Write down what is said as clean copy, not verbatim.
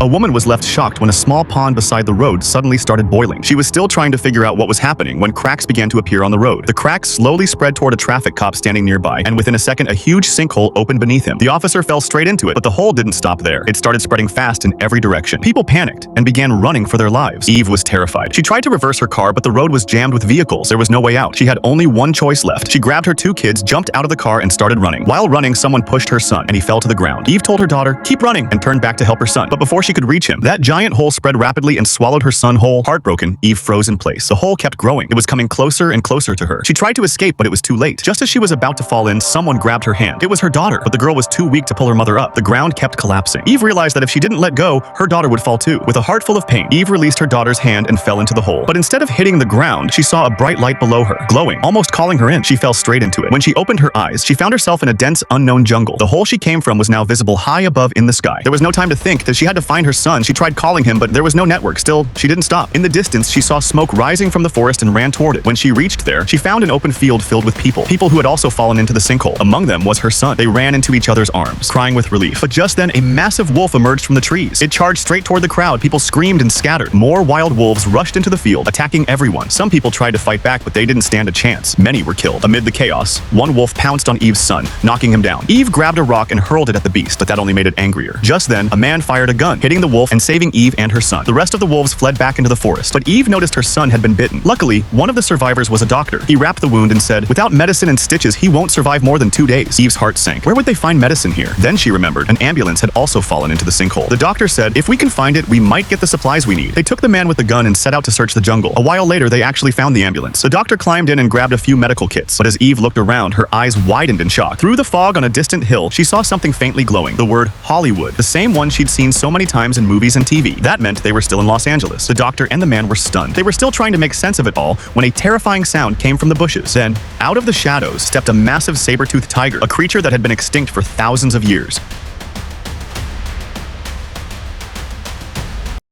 A woman was left shocked when a small pond beside the road suddenly started boiling. She was still trying to figure out what was happening when cracks began to appear on the road. The cracks slowly spread toward a traffic cop standing nearby, and within a second, a huge sinkhole opened beneath him. The officer fell straight into it, but the hole didn't stop there. It started spreading fast in every direction. People panicked and began running for their lives. Eve was terrified. She tried to reverse her car, but the road was jammed with vehicles. There was no way out. She had only one choice left. She grabbed her two kids, jumped out of the car, and started running. While running, someone pushed her son, and he fell to the ground. Eve told her daughter, "Keep running," and turned back to help her son. But before she could reach him, that giant hole spread rapidly and swallowed her son whole. Heartbroken, Eve froze in place. The hole kept growing. It was coming closer and closer to her. She tried to escape, but it was too late. Just as she was about to fall in, someone grabbed her hand. It was her daughter, but the girl was too weak to pull her mother up. The ground kept collapsing. Eve realized that if she didn't let go, her daughter would fall too. With a heart full of pain, Eve released her daughter's hand and fell into the hole. But instead of hitting the ground, she saw a bright light below her, glowing, almost calling her in. She fell straight into it. When she opened her eyes, she found herself in a dense, unknown jungle. The hole she came from was now visible high above in the sky. There was no time to think that she had to find her son. She tried calling him, but there was no network. Still, she didn't stop. In the distance, she saw smoke rising from the forest and ran toward it. When she reached there, she found an open field filled with people who had also fallen into the sinkhole. Among them was her son. They ran into each other's arms, crying with relief. But just then, a massive wolf emerged from the trees. It charged straight toward the crowd. People screamed and scattered. More wild wolves rushed into the field, attacking everyone. Some people tried to fight back, but they didn't stand a chance. Many were killed. Amid the chaos, one wolf pounced on Eve's son, knocking him down. Eve grabbed a rock and hurled it at the beast, but that only made it angrier. Just then, a man fired a gun, hitting the wolf and saving Eve and her son. The rest of the wolves fled back into the forest, but Eve noticed her son had been bitten. Luckily, one of the survivors was a doctor. He wrapped the wound and said, "Without medicine and stitches, he won't survive more than 2 days." Eve's heart sank. Where would they find medicine here? Then she remembered an ambulance had also fallen into the sinkhole. The doctor said, "If we can find it, we might get the supplies we need." They took the man with the gun and set out to search the jungle. A while later, they actually found the ambulance. The doctor climbed in and grabbed a few medical kits, but as Eve looked around, her eyes widened in shock. Through the fog on a distant hill, she saw something faintly glowing. The word Hollywood, the same one she'd seen so many times in movies and TV. That meant they were still in Los Angeles. The doctor and the man were stunned. They were still trying to make sense of it all when a terrifying sound came from the bushes. Then, out of the shadows stepped a massive saber-toothed tiger, a creature that had been extinct for thousands of years.